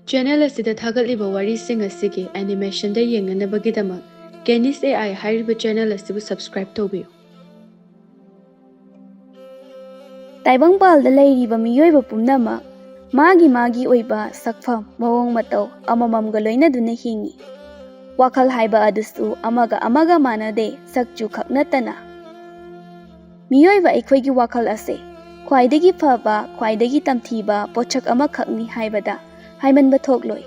Channel asida thagatliba warising asigi animation da yenganabagidama Kenis AI hariba channel asibu subscribe tobiyo. Taibangpalda leiriba miyoiba pumnama magi oiba sakfam mawong matau amamamga loinaduna hingi. Wakal haiba adusu amaga manade sakju khaknatana. Miyoiba aikhoigi wakal ase khwaidagi phaba khwaidagi tamthiba pochak ama khakni haibada haimanba thokloi.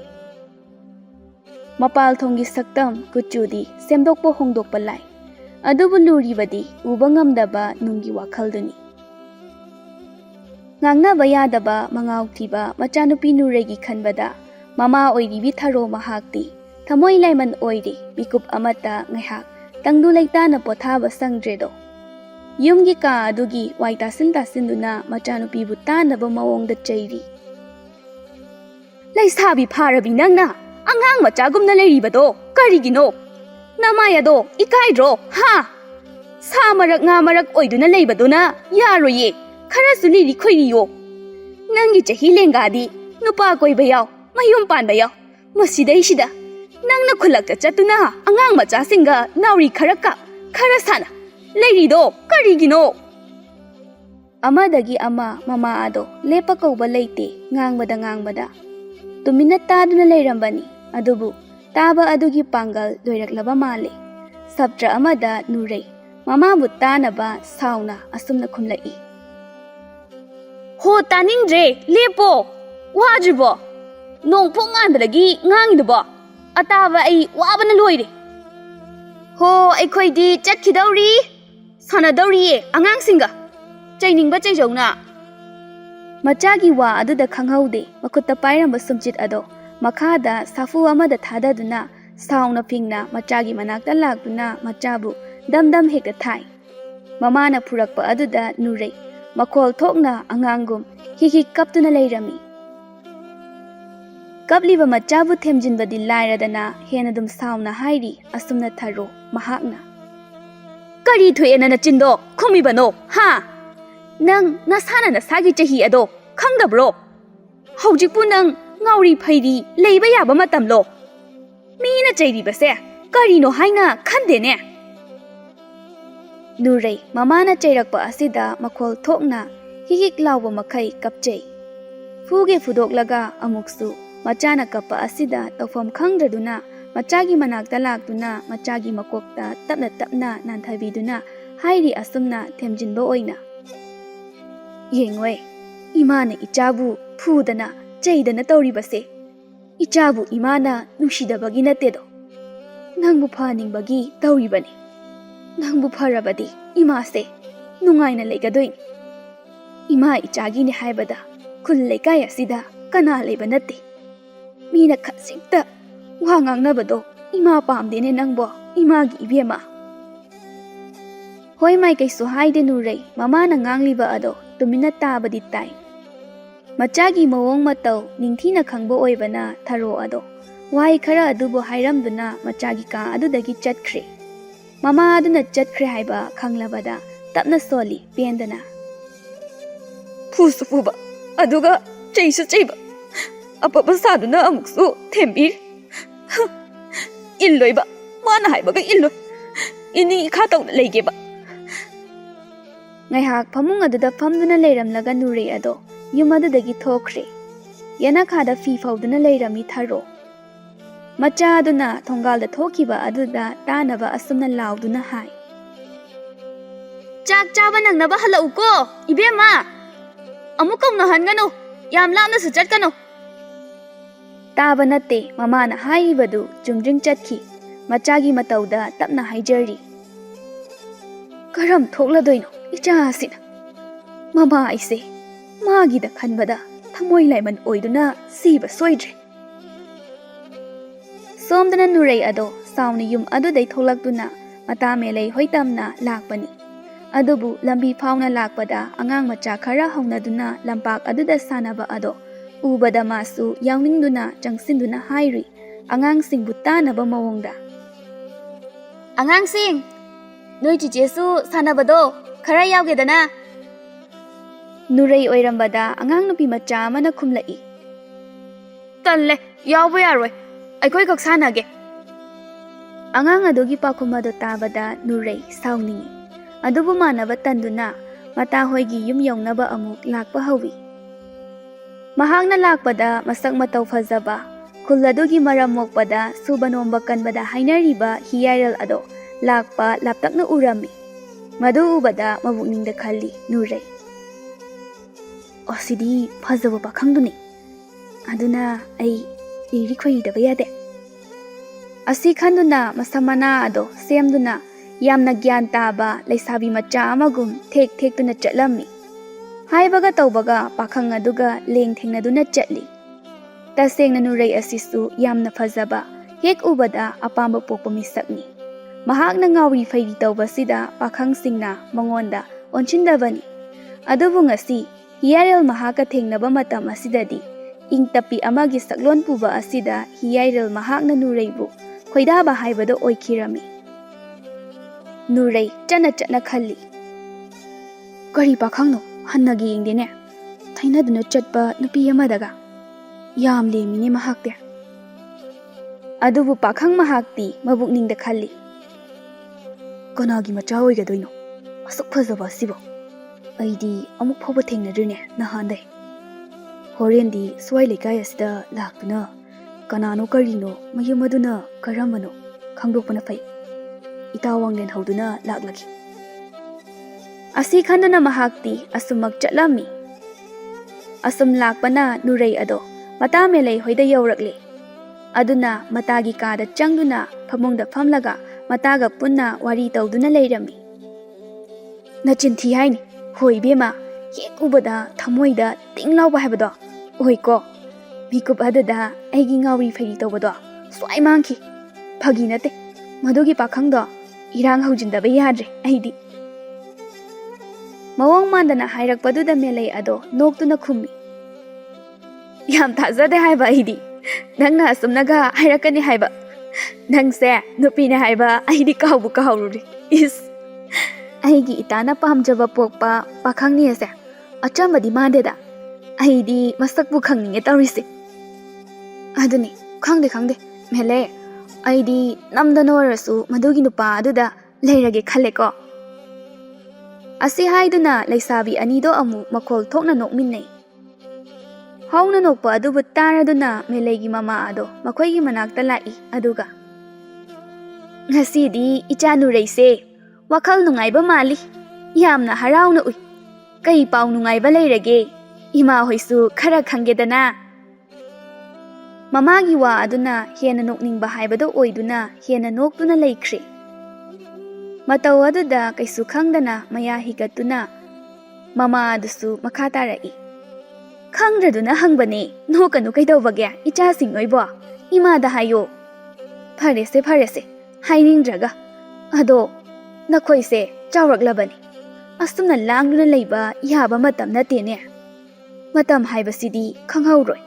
Mapal thongi saktam kuchudi semdokpo hongdokpa lai. Adubu luribadi uba ngamdaba nungi wakhalduni. Ngangnaba yadaba mangaw thiba machanupi nuregi khanbada mama oiribi tharo mahakti thamoi laiman oiri bikup amata ngaihak tangdu leitana pothaba sangdredo. Yumgi ka adugi waitasin tasinduna machanupi butanaba mawongda chairi. Leishabi pharabi nangna angang machagumna leiribado karigino namayado ikaidro ha samarak ngamarak oiduna leibaduna yaroye khara suliri khoiriyo nangi chahi lengadi nupa koiba yaw mayum panba yaw masidai sida nangna khulakta chatuna angang macha singa nauri kharaka khara sana leirido karigino amadagi ama mama ado lepa kauba leite ngangbada tumina taduna leirambani adubu taba adugi pangal loiraklaba male sabtra amada nurei mama butanaba sauna asumna khumlai ho taningdre lepo wajibo nongpo ngandalagi ngangidubo ataba ai wabana loire ho aikhoidi chatkhidawri sanadawri angang chainingba chaijongna machagi wa aduda khanghaude makutta pairamba sumchit ado makhada safu amada thadaduna sauna pingna machagi manakta lakduna machabu damdam hekta thai mamana phurakpa aduda nurei makol thokna angangum hiki kaptuna leirami kapliba machabu themjinbadi lairadana henadum sauna hairi asumna tharo mahakna kari thoena na chindo khumibano ha nang nasana nasagi chahi ado khangdabro hojikpu nang ngauri phairi leiba yaba matamlo mina chairi base karino haina khandene nurei mamana chairakpa asida makhol thokna hikik lawba makhai kapchei fuge fudoklaga amuksu machana kappa asida tawfam khangdraduna machagi manakta lakduna machagi makokta tapna nanthabiduna hairi asumna themjinba oina yengwe imana ichabu phudana chaidana tawribase ichabu imana nushidabagi natedo nangbu phaningbagi tawribani nangbu pharabadi imase nungaina leigadoini ima ichagi ni haibada khul leikai asida kana leiba natte mina khatsikta wa ngangnabado ima pamdene nangbo imagi ibema hoi mai kaisu haide nurei mamana ngangliba ado tumina tabadi tai machagi mawong matau ningthina khangbo oibana tharo ado wai khara adubo hairamduna machagi ka adudagi chatkre mama aduna chatkre haiba khanglabada tapna soli pendana fusufuba aduga cheiba apapa saduna amuksu thembir illoiba mana haibaga illoi ini khatau leigeba ngaihak phamung aduda phamduna leiramlaga nurei ado yum adudagi thokre yana khada fi fauduna leirami tharo macha aduna thongalda thokiba aduda tanaba asumna lauduna hai chak chaba nangnaba halau ko ibema amukong hanganu yam lamna su chatkanu taba natte mamana haibadu jumjing chatki machagi matauda tapna haijari karam thokladoino icha sina mama aise magida khanbada thamoi laiman oiduna siba soidre somdana nurei ado sauni yum adudai tholakduna mata melei hoitamna lakpani adubu lambi fauna lakpada angang macha khara haunaduna lampak aduda sanaba ado ubada masu yawningduna changsinduna hairi angang singbu tanaba mawongda angang sing noi chichesu sanabado khara yawgedana nurei oirambada angang nupi macha amana khumlai Talle, yawa yaroi. Aikoi kak sanage. Angang adugi pakhum adu tabada Nuray sauningi. Adubu manaba tanduna mata hoigi yum yongnaba amuk lakpa hawi. Mahangna lakpada masak matau fazaba khul adugi maram mokpada subanomba kanbada hainariba hiyairal ado lakpa laptakna urami. Madu ubada mabukningda khalli Nuray. Osidi fazaba pakhangduni. Aduna ai iri khoidaba yade. Asi khanduna masamana ado semduna yamna gyan taba leisabi macha amagum thek tuna chatlammi. Haibaga taubaga pakhang aduga leng thengnaduna chatli. Tasengna Nuray asisu yamna fazaba hek ubada apamba pokpa misakni. Mahakna ngawi faidi taubasida pakhang singna mangonda onchindabani. Adubu ngasi hiyarel mahaka thengnaba matam asidadi ingtapi amagi saklon puba asida hiyarel mahakna Nuraybu khoidaba haibado oikirami. Nuray chana khalli. Kari pakhangno hannagi ingdene. Thainaduna chatpa nupi amadaga. Yam lemine mahakte. Adubu pakhang mahakti mabukningda khalli. Kanagi macha oigadoino. Asuk phazaba sibo. Aidi amuk phoba thengnadrine nahandai. Horendi swai lekai asida laktuna kanano karino mayumaduna karamano khangdokpana fai. Itawang len hauduna laklaki. Asi khandana mahakti asumak chatlami. Asum lakpana Nuray ado mata melai hoida yaurakle. Aduna matagi kada changduna phamongda phamlaga mataga punna wari tauduna leirami. Nachinthi haini hoi bema hek ubada thamoida tinglauba haibado oiko bikup adada aigi ngawi faidi tawbado swai mangki phagi nate madugi pakhangdo irang haujindaba yadre aidi mawang mandana hairakpaduda melai ado noktuna khummi yam thazade haiba aidi nangna asumnaga hairakani haiba nangse nupina haiba aidi kahbu kahururi is aigi itana pamjaba pokpa pakhangni ase achambadi mandeda aidi masakbu khangninge tawrise aduni khangde mele aidi namdana warasu madugi nupa aduda leirage khale ko asi haiduna leisabi anido amu makhol thokna nokminnei hauna nokpa adubu taraduna melegi mama ado makhoigi manakta lai aduga ngasidi icha Nuray se wakhal nungaiba mali yamna harauna ui kai pau nungaiba leirage ima hoisu khara khangedana mamagi wa aduna hena nokningba haibado oiduna hena noktuna leikhre matau aduda kaisu khangdana maya higatuna mama adusu makha rai khangraduna hangbane nokanu kaidawbage icha singoibo ima da hayo pharese hainingdraga ado nakhoise chawraklabani asumna langduna leiba yaba matam natene matam haibasidi khanghauroi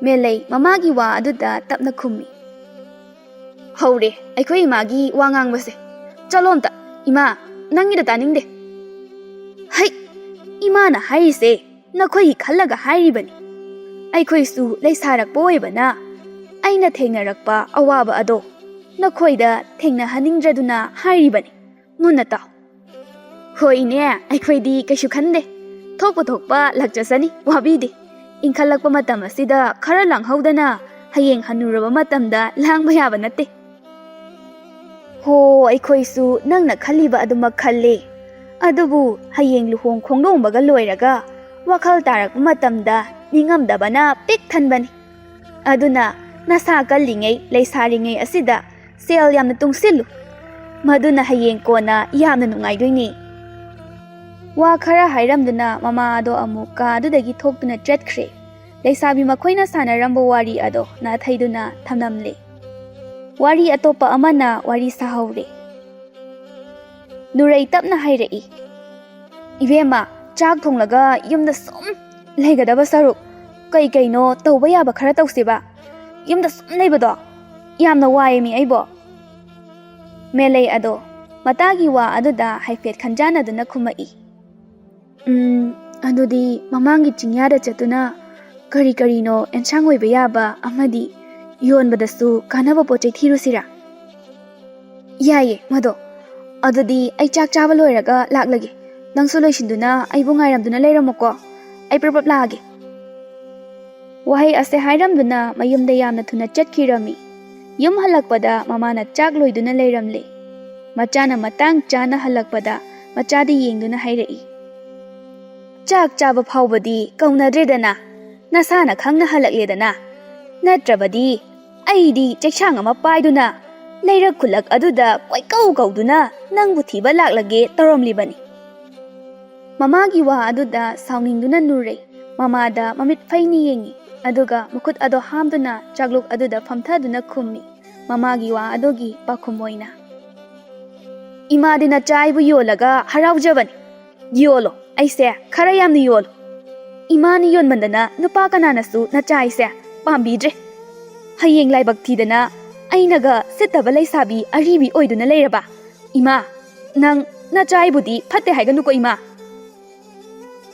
melai mamagi wa aduda tapna khummi haure aikhoi imagi wa ngangbase chalomta ima nangida taningde hai ima na haise nakhoi khallaga hairibani aikhoi su leisarak boibana aina thengnarakpa awaba ado nakhoida thengna haningdraduna hairibani munna ta hoine aikhoi di kaishu khande thokpa lakjasani wabidi inkhallakpa matam asida khara langhaudana hayeng hanuraba matamda langba yaba nate ho aikhoi su nangna khaliba aduma khalle adubu hayeng luhong khongdongbaga loiraga wakhal tarakpa matamda ningamdabana pik thanbani aduna nasa kallingai leisaringai asida sel yamna tungsilu maduna hayeng kona yamna nungaidoini wa khara hairamduna mama ado amuka adudagi thoktuna chatkhre leisabi makhoina sanarambo wari ado na thaiduna thamnamle wari atopa amana wari sahaure Nuray tapna hairei ibema chak thonglaga yumda sum leigadaba saruk kai no tawba yaba khara tawseba yumda sum leibado yamna waye mi aibo melei ado matagi wa aduda haifet khanjana duna khumai adudi mamangi chingyada chatuna Kari karino ensang oiba yaba amadi yonbadasu kanaba pochai thirusira. Yaye mado adudi ai chak chaba loiraga laklage. Nangso loisinduna aibu ngairamduna leiramoko. Ai prapap lage. Wahai ase hairamduna mayumda yamna thuna chatkirami. Yum halakpada mamana chak loiduna leiramle. Machana matang chana halakpada machadi yengduna hairai. Chak chaba phawbadi kaunadredana. Nasana khangna halakledana. Natrabadi aidi chekshang ama paiduna. Leirak khulak aduda kwaikau kauduna nangbu thiba laklage taromlibani. Mamagi wa aduda sauningduna nurei. Mamada mamit faini yengi. Aduga mukut ado hamduna chagluk aduda famthaduna khummi. Mamagi wa adogi pakumoina. Imadina chaibu yolaga haraujabani. Yolo aise khara yamni yolo. Imani yon mandana nupa kananasu na chaise pambidre. Hayeng laibak thidana ainaga sitaba Leishabi aribi oiduna leiraba. Ima nang na chaibudi phatte haiganuko ima.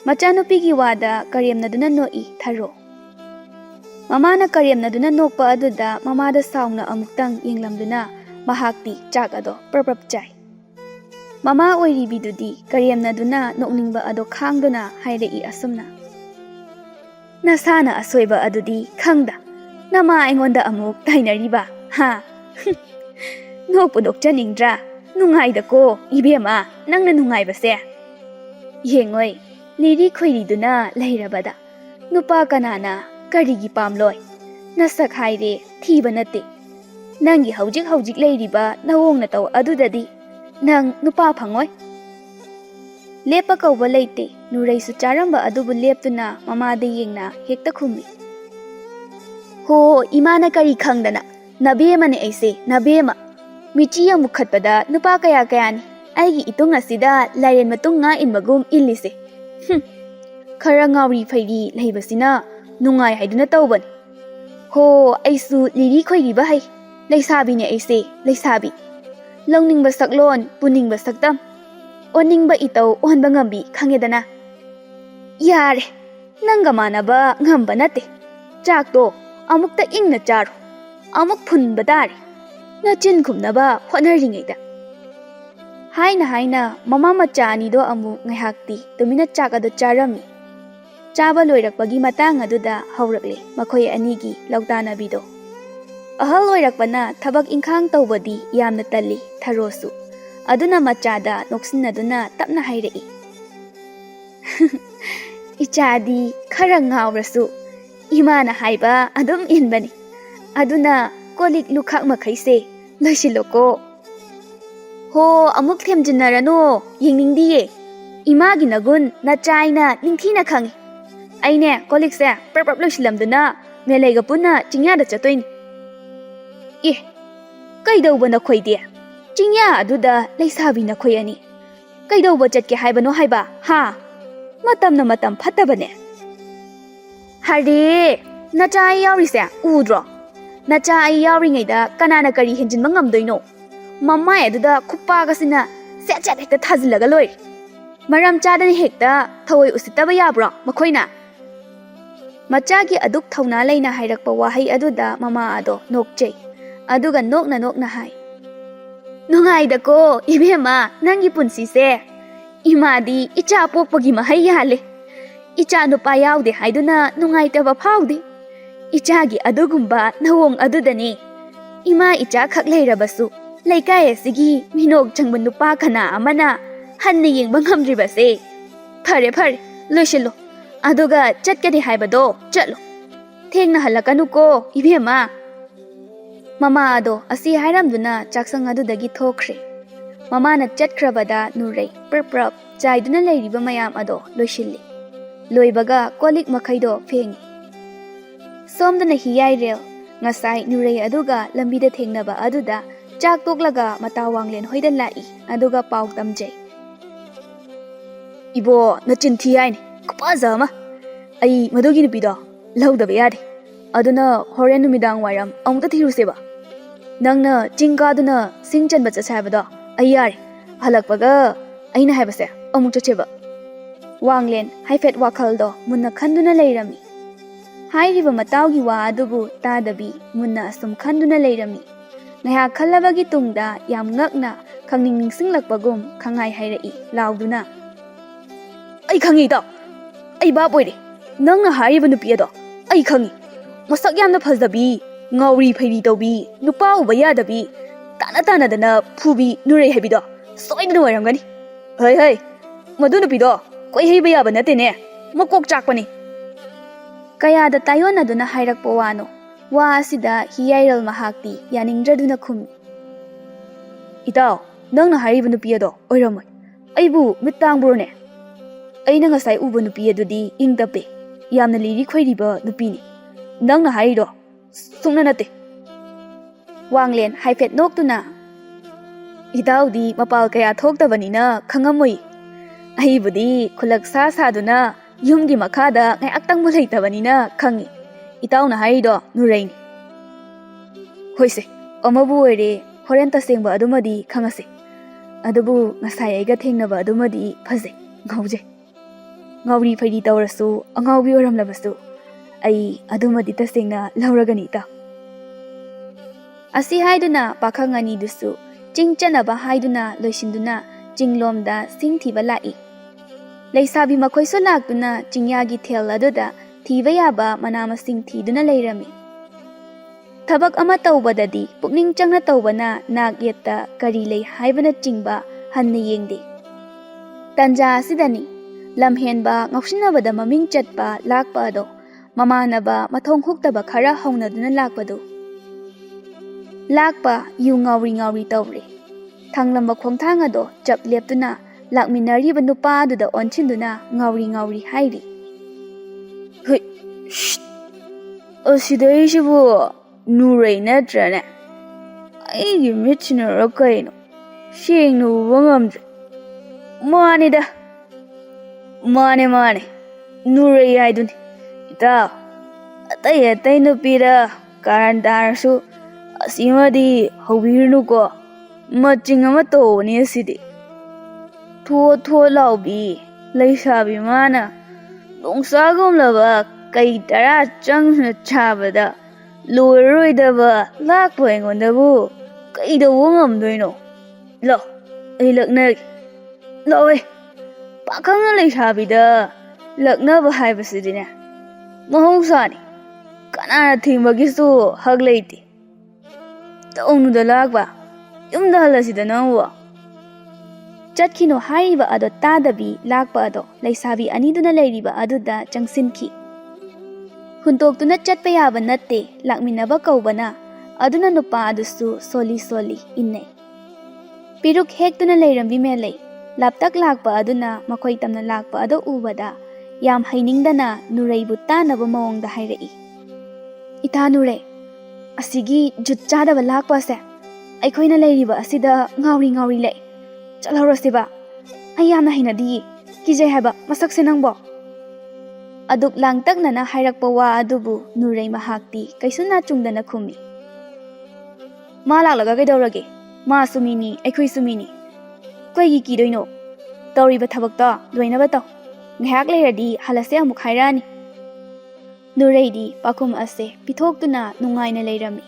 Machanupigi wada karyamnaduna noi tharo. Mamana karyamnaduna nokpa aduda mamada saungna amuktang yenglamduna mahakti chak ado prapap chai. Mama oiribidudi karyamnaduna nokningba ado khangduna hairei asumna. Nasana asoiba adudi khangda. Nama aingonda amuk tainariba. Ha. Nokpu nokchaningdra. Nungaida ko ibema nangna nungaibase. Yengoi liri khoiriduna leirabada. Nupa kanana karigi pamloi. Nasak haire thiba nate. Nangi haujik leiriba nawongna taw adudadi. Nang nupa phangoi. Lepa kauba leite nurai su charamba adubu leptuna mamada yengna hekta khummi. Ho imana kari khangdana nabema ne aise nabema. Michi amuk khatpada nupa kaya kayani. Aigi itung asida lairen matung nga inmagum illise. Khara ngauri phairi leibasina nungai haiduna tawban. Ho aisu liri khoiriba hai. Leishabi ne aise Leishabi. Longningba saklon puningba saktam. Oningba itaw onba ngambi khangedana. Yare nanga manaba ngamba nate. Chakto amukta ingna charo. Amuk phunba dare. Na chin khumnaba honaringaida. Haina mama macha anido amu ngaihakti tumina chakado charami. Chaba loirakpagi matang aduda haurakle makhoi anigi lautanabido. Ahal loirakpana thabak ingkhang tawbadi yamna talli tharosu. Aduna machada noksinaduna tapna hairei. Ichadi khara ngawrasu. Imana haiba adum inbani. Aduna kolik lukhak makhaise loisiloko. Ho amuk themjinarano yengningdiye. Imagi nagun na chaina ningthina khangi. Aine kolikse prap loisilamduna meleiga puna chingyada chatoin. Kaidauba na khoide. Chingya aduda Leishabi na khoyani. Kaidauba chatke haibano haiba ha. Matam phatabane. Hare nacha ai yaurise udro. Nacha ai yauringaida kanana kari henjinba ngamdoino. Mama aduda khuppa gasina set hekta thajilaga loi. Maram chadani hekta thawai usitaba yabro makhoina. Machagi aduk thauna leina hairakpa wahai aduda mama ado nokchei. Aduga nokna hai. Nungaida ko ibema nangi punsise. Imadi icha pokpagi mahai yale. Icha nupa yaude haiduna nungaitaba phaude. Ichagi adugumba nawong adudani. Ima icha khak leirabasu. Laikai asigi minog changba nupa kana amana hanna yengba ngamdribase. Phare loishilo. Aduga chatkadi haibado chatlo. Thengna halakanu ko ibema. Mama ado asi hairamduna chaksang adudagi thokre. Mama na chatkrabada nurei prap chaiduna leiriba mayam ado loishilli. Loibaga kolik makhaido fengi. Somdana hiyai rel ngasai nurei aduga lambida thengnaba aduda chak toklaga matawanglen hoida lai aduga pau tamjai. Ibo na chinthi haini kupaza ma. Ai madugi nupido laudaba yade. Aduna horen numidang wairam amukta thiruseba. Nangna chingkaduna singchanba chasabado ayare halakpaga aina haibase amuk chacheba. Wanglen haifet wakhaldo munna khanduna leirami. Hairiba mataugi wa adubu tadabi munna asum khanduna leirami. Ngaya khallabagi tungda yam ngakna khangning ningsinglakpagum khangai hairai lauduna. Ai khangi da. Ai ba boire. Nangna hairiba nupi ado. Ai khangi. Masak yamna phazabi, ngauri phairi tawbi, nupa uba yadabi, tana dana phubi nurei habido. Soidna oiramgani. Hai. Madu nupido. Koi heiba yaba natene. Makok chakpani. Kaya da tayon na duna hairakpa wano. Wa asida hiyairal mahakti yaningdraduna khumi. Itaw, nangna hariba nupi ado oiramoi. Aibu mittangburone. Aina ngasai uba nupi adudi ingdape. Yamna liri khoiriba nupini. Nangna harido sungna nate. Wanglen haifet noktuna. Itaw di mapal kaya thoktabanina khangamoi. Aibudi khulak sa saduna yumgi makhada ngai aktang mo leitabanina khangi. Itaw na harido nuraini. Hoise, amabu oire horen tasengba adumadi khangase. Adubu ngasai aiga thengnaba adumadi phaje ngauje. Ngauri phairi tawrasu angaubi oramlabasu. Ai adumadi tasengna lauragani ta. Asi haiduna pakhangani dusu chingchanaba haiduna loisinduna jinglomda singthiba lai. Leishabi makhoiso lakduna jingyagi thel aduda thiba yaba manamasing thiduna leirami. Thabak ama tawbadadi pukning changna tawbana nagyetta kari lei haibana chingba hanna yengde. Tanja asidani lamhenba ngausinabada maming chatpa lakpa ado mamanaba mathong huktaba khara haunaduna lakpado. Lakpa yu ngauri tawre. Thanglamba khongthang ado chap leptuna lakminariba nupa aduda onchinduna ngauri hairi. Hui, shh. Asidaisibu nurai natrane. Aigi mitchina rakaino. Shengnu ubangamdre. Mane. Nurai haiduni. Itaw, atay nupira karan darasu asimadi hawirnuko. Maching ama tawani asidi. Tho laubi Leishabi mana longsagom laba kai tara changna chabada loiroidaba lakpa engondabu kaida ngamdoino. Lo, ai laknagi. Loe, pakhangna Leishabida laknaba haibasidine. Mahosani, kanana thimbagisu hak leiti. Tawnuda lakba, yumda halasida nangwa. Chatkino hariba ado tadabi lakpa ado Leishabi aniduna leiriba aduda changsinki. Huntoktuna chatpa yaba natte lakminaba kaubana aduna nupa adusu soli innei. Piruk hektuna leirambi melei laptak lakpa aduna makhoi tamna lakpa ado ubada yam hainingdana nuraibu tanaba mawongda hairai. Ita nure asigi jutchadaba lakpa se aikhoina leiriba asida ngauri lei. Chalharasiba ayamna hinadi kijai haba masakse nangbo. Aduk langtaknana hairakpa wa adubu nurai mahakti kaisuna chungdana khumi. Ma laklaga kaidaurage. Ma sumini aikhoi sumini. Kaigi kidoino. Tawriba thabakta loinaba taw. Ngahak leiradi halase amuk hairani. Nuraidi pakhum ase pithoktuna nungaina leirami.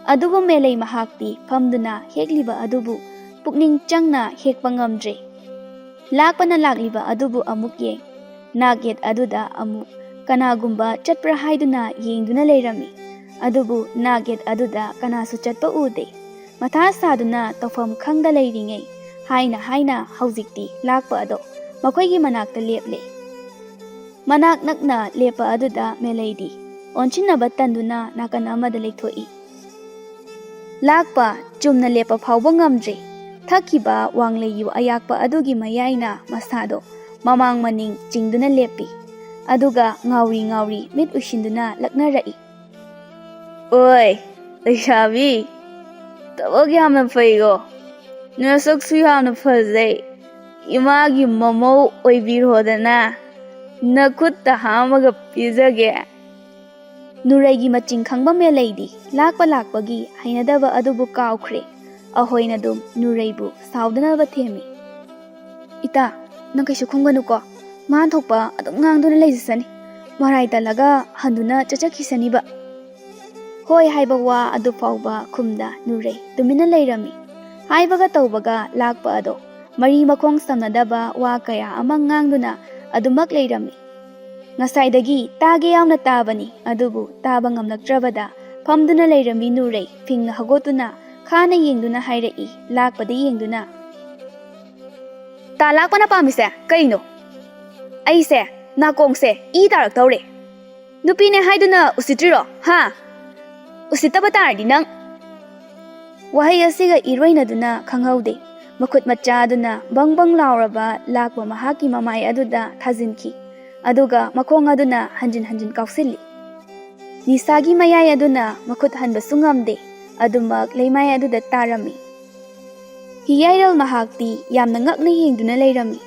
Adubu melei mahakti phamduna hekliba adubu pukning changna hekpa ngamdre. Lakpana lakliba adubu amuk yeng. Nagyet aduda amuk kanagumba chatpra haiduna yengduna leirami. Adubu nagyet aduda kanasu chatpa ude. Matha saduna tawfam khangda leiringei. Haina hauzikti lakpa ado makhoigi manakta leple. Manak nakna lepa aduda meleidi. Onchinaba tanduna nakana amada leithoi. Lakpa chumna lepa phawba ngamdre. Thakiba wangleiyu ayakpa adugi mayaina masado mamang maning chingduna lepi. Aduga ngauri mit ushinduna laknarai. Oi, Leishabi, tabag yamna faigo. Nasaksu yamna fazay. Imagi mamo oibirhodana. Nakutta hamaga pizage. Nuraigi maching khangba meleidi lakpagi hainadaba adubu kaukre. Ahoina dum nuraibu saudana themi. Ita nang kaisu khunganu ko man thokpa adum ngangduna leisani Marai talaga handuna chachakhisaniba. Hoi haiba wa adu fauba khumda Nurei tumina leirami. Haibaga taubaga lakpa ado mari makhong samnadaba wa kaya amang ngangduna adumak leirami. Ngasaidagi tage yamna tabani adubu taba ngamlaktrabada famduna leirami Nurei phingna hagotuna khana yengduna hairai lakpada yengduna. Ta lakpana pamise kaino? Aise nakongse I tarak tawre. Nupine haiduna usitriro ha? Usitaba tardi nang. Wahai asiga iroinaduna khanghaude. Makut machaduna bangbang lauraba lakwa mahaki mamai aduda thazinki. Aduga makhong aduna hanjin kausili. Nisagi mayai aduna makut hanba sungamde. Adumak leimai aduda tarami. Hiyairal mahakti yamna ngakna yengduna leirami.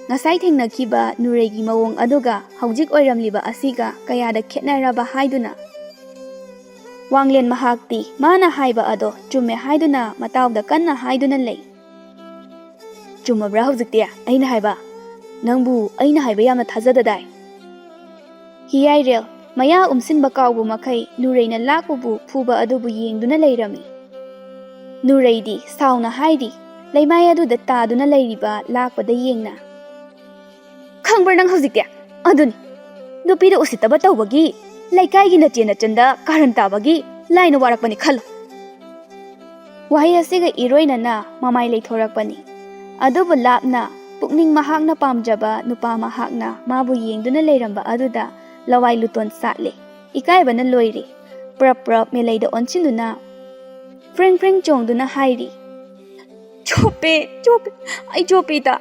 Ngasai thengnakiba Nuregi mawong aduga haujik oiramliba asiga kayada khetnaraba haiduna. Wanglen mahakti mana haiba ado chumme haiduna matawda kanna haiduna lei. Chumabra haujiktia aina haiba. Nangbu aina haiba yamna thajadadai. Hiyairel maya umsinba kawbu makai Nureina lakbubu phuba adubu yengduna leirami. Nureidi sauna haidi leimai aduda taduna leiriba lakpada yengna. Khangbar nang haujiktia aduni nupida usitaba tawbagi laikai gi nachena chanda karan tabagi laina warakpani khalo. Wahai asiga iroina na mamai leithorakpani. Adubu lapna pukning mahakna pamjaba nupa mahakna mabu yengduna leiramba aduda lawai luton satle. Ikaiba na loiri. Prap meleida onchinduna. Freng chongduna hairi. Chope, ay chope ta.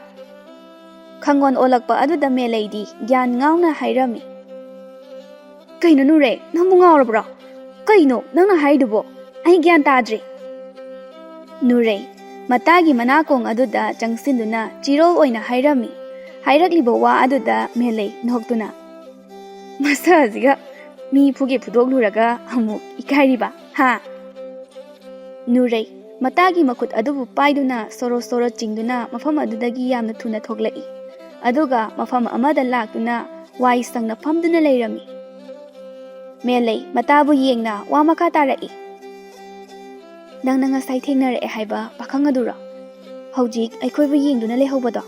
Khangon olakpa aduda meleidi gyan ngauna hairami. Kaino Nure, nang ngaurabra. Kaino nang na haidubo. Ay gyan tadri. Nure, matagi manakong aduda changsinduna chirol oina hairami. Hairaklibo wa aduda melei nohtuna. Masa ziga mi phuge phudok luraga amuk ikairiba ha. Nurei matagi makut adubu paiduna soro chingduna mafam adudagi yamna thuna thoglai. Aduga mafam amada laktuna wai sangna famduna leirami. Melei matabu yengna wa makha tarai. Nang ngasai thengnare haiba pakhang adura. Haujik aikhoibu yengduna lehobado.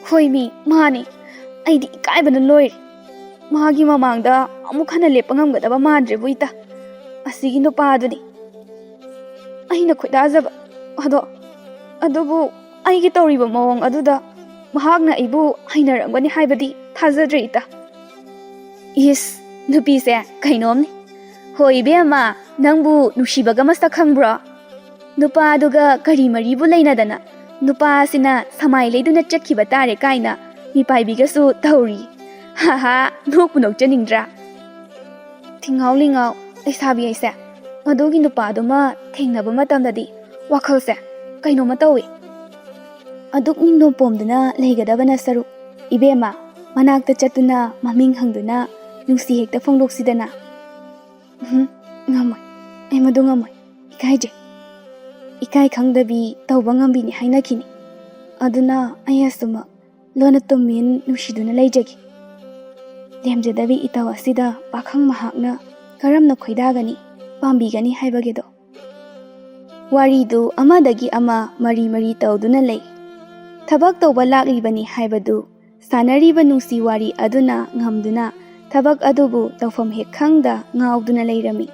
Hoimi mani aidi ikaibana loiri. Mahagi mamangda amuk hana lepa ngamgadaba madre buita. Asigi nupa aduni. Aina khudazaba. Adubu aigi tawriba mawong aduda mahagna ibu hainarangani haibadi thajadre ita. Is nupi se kainomni. Hoi bema nangbu nushibaga masak khangbra. Nupa aduga kari maribu leinadana. Nupa sina samai leiduna chakhiba tare kaina mipaibigasu tawri. Haha, nokpunok janingdra. Thingau lingau Leishabi aise. Adugi nupaduma thengnaba matamdadi wakhalse kainoma tawi. Aduk ningno pomduna leigadabana saru. Ibema manakta chatuna maming hangduna nungsi hekta phongdoksidana. Ngamoi. Ai madu ngamoi. Ikaije. Ikai khangdabi tawba ngambini hainakini. Aduna ayasuma lona tumin nushiduna leijagi. Lemjadabi itaw asida pakhang mahakna karamna khoidagani pambigani haibagedo. Waridu amadagi ama mari tawduna lei. Thabak tawba laklibani haibadu sanariba nungsi wari aduna ngamduna thabak adubu tawfam hek khangda ngauduna leirami.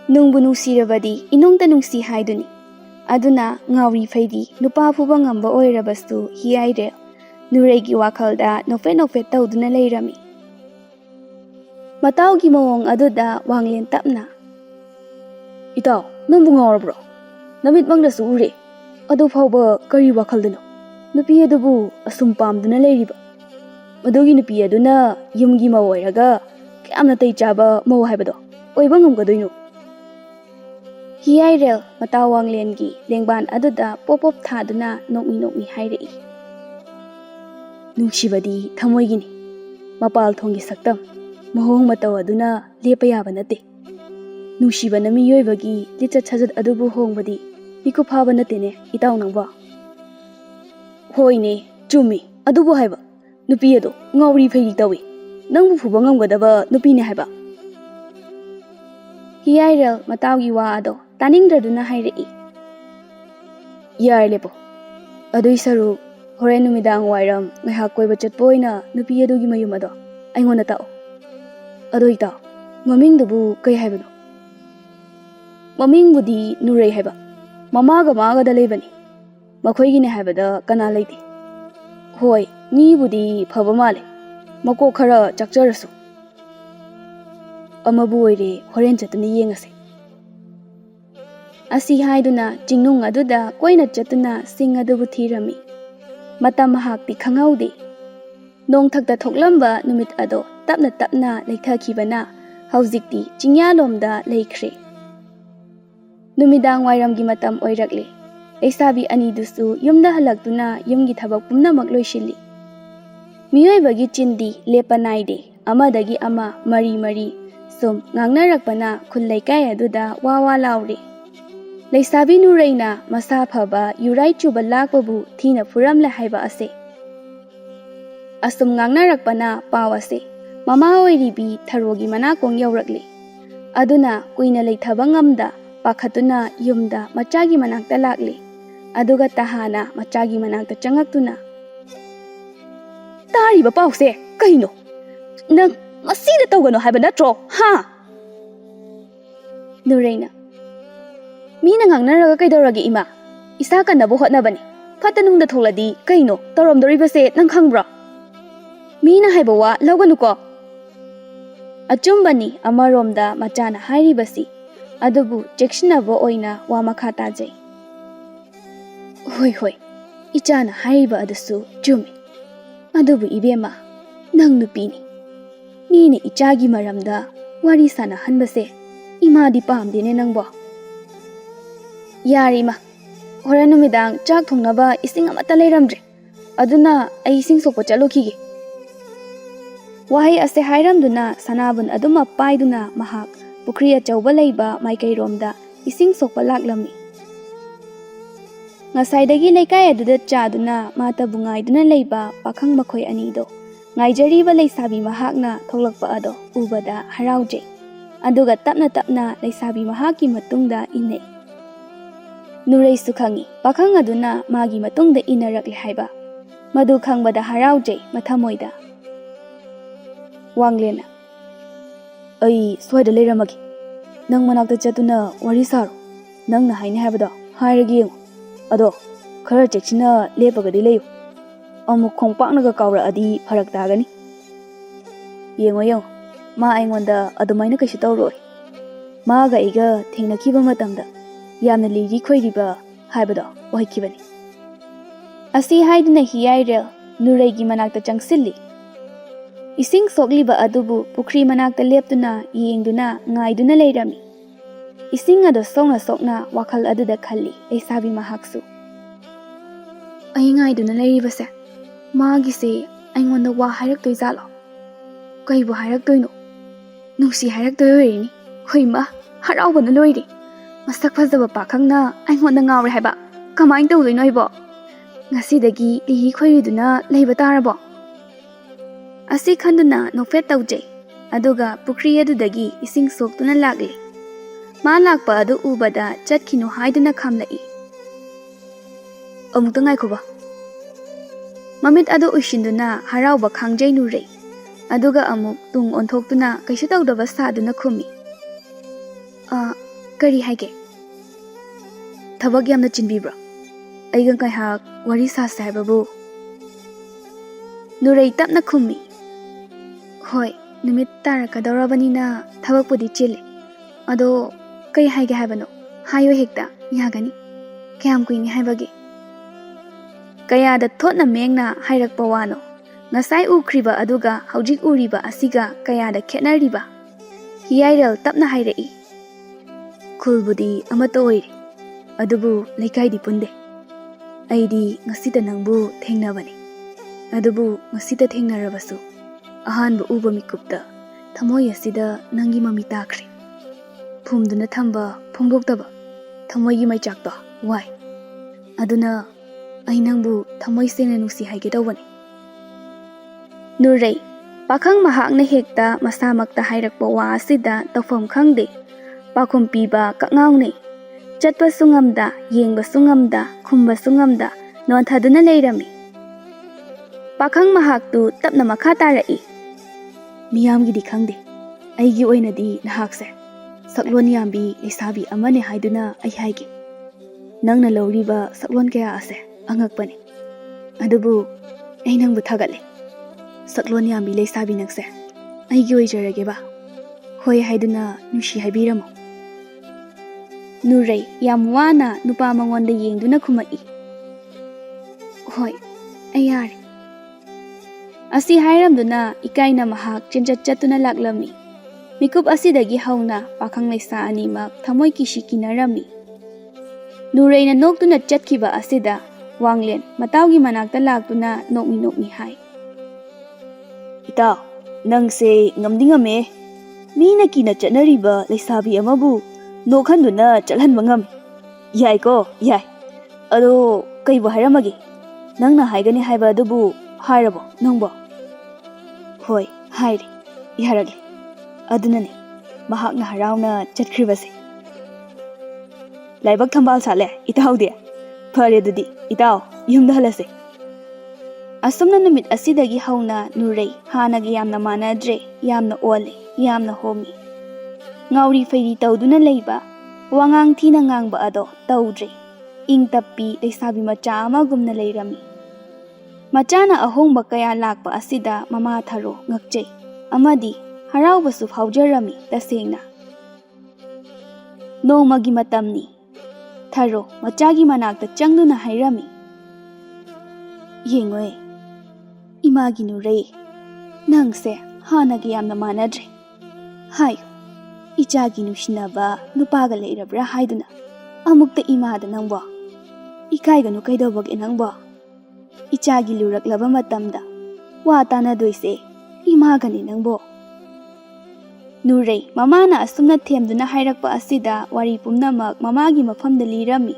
Nungbu nungsirabadi inungta nungsi haiduni. Aduna ngauri faidi nupa phuba ngamba oirabastu hiyaire. Nuregi wakhalda nofet tawduna leirami. Matawgi mawong aduda wanglen tapna. Itaw, nangbu ngaurabro. Namit mangdasu ure. Adu phawba kari wakhaldano. Nupi adubu asum pamduna leiriba. Madugi nupi aduna yumgi mawoiraga kayamna tay chaba maw haibado. Oiba ngamgadoino. Hiyairel mataw wanglengi lengban aduda pop thaduna nokmi hairei. Nungsibadi thamoigini mapal thongi saktam mahong mataw aduna lepa yaba nate. Nungsibana miyoibagi lichat sajat adubu hongbadi miku phaba natene itaw nangba. Hoine chumi adubu haiba nupi ado ngawri phei tawi nangbu phuba ngamgadaba nupine haiba hiyairel matawgi wa ado taningdraduna hairei yar lepo adui saru horen numidang wairam ngai koiba chatpoina nupi adugi mayum ado aingona tao adoi tao maming dubu kai haibano maming budi nurei haiba mamaga maga da lebani makhoi gine haibada kana leiti hoi ni budi phaba male mako khara chakcharasu amabu oire horen chatuni yengase asi haiduna jingnung aduda koina chatuna sing adubu thirami matam hakti khangaudi nong thakta thoklamba numit ado tapna tapna leithakhibana haujikti chingyalomda leikhre numidang wairamgi matam oirakle leisabi ani dusu yumda halaktuna yumgi thabak pumnamak loishili miyoibagi chindi lepanaide amadagi ama mari mari sum ngangnarakpana khullaikai aduda wawa laure leisabi nureina masa phaba yurai chuba lakbabu thina furamla haiba ase asum ngangnarakpana pawase mama oiribi tharogi mana kong yaurakle aduna kuina leithaba ngamda pakhatuna yumda machagi manakta lakle aduga tahana machagi manakta changaktuna tariba pause kaino nang masida tawgano haiba natro ha nureina mina ngangnaraga kaidoragi ima isa kanabo hotnabani fatanungda tholadi kaino toromdoribase nang khangbra mina haiba wa lawganuko achumbani amaromda machana hairibasi adubu chekshinabo oina wa makha tajai hoi hoi ichana haiba adasu chumi adubu ibema nang nupini mine ichagi maramda wari sana hanbase imadi pamdine nangbo yarima hora numidang chak thongnaba ising amata leiramdre aduna ai ising sokpo chalokhige wahai ase hairamduna sanabun aduma paiduna mahak pukri achauba leiba maikairomda ising sokpa laklami ngasaidagi leikai aduda chaduna mata bungaiduna leiba pakhang makhoi anido ngaijariba leisabi mahakna tholakpa ado ubada harauje aduga tapna tapna leisabi mahaki matungda ine nurei sukhangi pakhang aduna magi matungda inarakle haiba madu khangbada harauje mathamoida wanglena ai soida leiramagi nang manakta chatuna wari saro nang na haine habada hairagi yengo ado khara chekchina lepagadi leyo amuk khongpaknaga kawra adi pharak tagani yengo yengo ma aingonda adumaina kaisu tawroi maga iga thengnakiba matamda yamna liri khoiriba haibada oikhibani asi haiduna hiyairel nureigi manakta changsilli ising sokliba adubu pukri manakta leptuna yengduna ngaiduna leirami ising ado songna sokna wakhal aduda khalli leisabi mahaksu ai ngaiduna leiribase magise aingonda wa hairak toizalo kaibu hairak toino nungsi hairak toyorini khoima haraubana loiri masak phajaba pakhangna aingonda ngawre haiba kamain tawdoino ibo ngasidagi lihi khoiriduna leiba tarabo asi khanduna nofet tawjai aduga pukri adudagi ising soktuna lagle ma lakpa adu ubada chatkinu haiduna khamlai amukta ngaikhoba mamit adu ushinduna harauba khangjai nurei aduga amuk tung onthoktuna kaisu tawdaba saduna khumi kari haige thabak yamna chinbibra aigang kai hak wari sa sahibabu nurei tapna khumi hoi numit tarakadorabani thabak pudi chile ado kai haige haibano hayo hekta yagani kyam kuini haibagi kaya da thotna mengna hairakpa wano ngasai ukriba aduga haujik uriba asiga kaya da khetnariba hiyairel tapna hairei khulbudi amato oire adubu lekai di punde aidi ngasita nangbu thengnabani adubu ngasita thengnarabasu ahanbu uba mikupta thamoi asida nangi mami takre phumduna thamba phongdoktaba thamoigi maichakta wai aduna ai nangbu thamoi sengna nusi haige tawani Nuray, pakhang mahakna hekta masamakta hairakpa wa asida tawfam khangde. Pakhum piba kakngawne. Chatpa sungamda, yengba sungamda, khumba sungamda, nontaduna leirami. Pakhang mahaktu tapna makha tarai. Miyamgidi khangde. Aigi oinadi nahakse. Saklon Yambi Leishabi amane haiduna ai haige. Nangna lawriba saklon kaya ase angakpani. Adubu ai nangbu thagale. Saklon Yambi Leishabi nakse. Aigi oijarage ba. Hoi haiduna nushi haibiramo. Nuray yam wana nupa mangonda yengduna khumai. Hoi, ayare. Asi hairamduna ikaina mahak chenjat chatuna laklami. Mikup asidagi hauna pakhang leisa animak thamoi kishi kinarami. Nurayna noktuna chatkhiba asida wanglen matawgi manakta laktuna nokmi hai. Itaw, nangse ngamdi ngame. Mina kina chatnariba Leishabi amabu nokhanduna chalhanba ngami. Yai ko, yai. Ado kaibu hairamagi. Nangna haigani haiba adubu hairabo nangbo. Hoi, hairi. Yaragli. Adunani mahakna harauna chatkribase. Laibak thambal sale itaw dia. Phare dudi itaw yumda halase. Asumna numit asidagi hauna Nuray hanagi yamna manadre yamna ole yamna homi. Ngauri feiri tawduna leiba wangang thina ngangba ado tawdre. Ing tappi Leishabi macha amagumna leirami. Machana ahongba kaya lakba asida mama tharo ngakjay. Amadi haraubasu phaujarami tasengna. Nongmagi matamni. Tharo machagi manakta changduna hairami. Yengoy. Imagi Nuray. Nangse hanagi yamna manadre. Hayo. Ichagi nushinaba nupaga leirabra haiduna. Amukta imada nangbo. Ikaiganu kaidobag nangbo. Ichagi luraklaba matamda. Watana doise. Imagani nangbo. Nuray mamana asumna themduna hairakpa asida wari pumnamak mamagi mafamda lirami.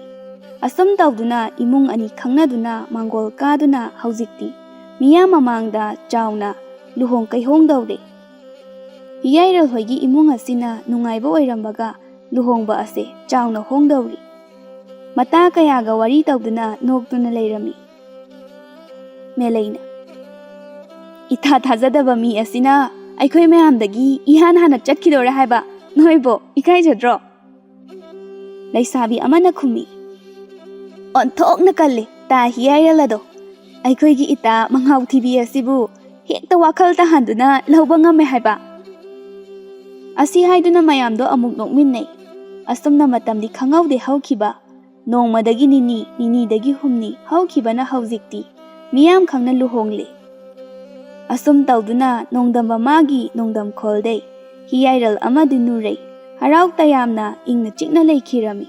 Asum tawduna imung ani khangnaduna mangol kaduna haujikti miya mamangda chauna luhong kaihong dawre. Hiyairal hoigi imung asina nungaiba oirambaga luhongba ase chauna hong dawri. Mata kayaga wari tawduna noktuna leirami. Melaina. Ita thajadaba mi asina Aikhoi mayamdagi ihan hana chatkidore haiba noibo ikai jadro. Leishabi amana khumi. Onthokna kalle ta hiyairalado. Aikhoigi ita manghaw thibi asibu hekta wakhal ta handuna lawba ngame haiba. Asi haiduna mayamdo amuk nokminnai. Asumna matamdi khangawde hawkhiba. Nongmadagi nini dagi humni hawkhibana hawjikti. Miyam khangna luhongle. Asum tawduna nongdamba magi nongdam kholde hiyairal amadi Nuray harau tayamna ingna chikna leikhirami.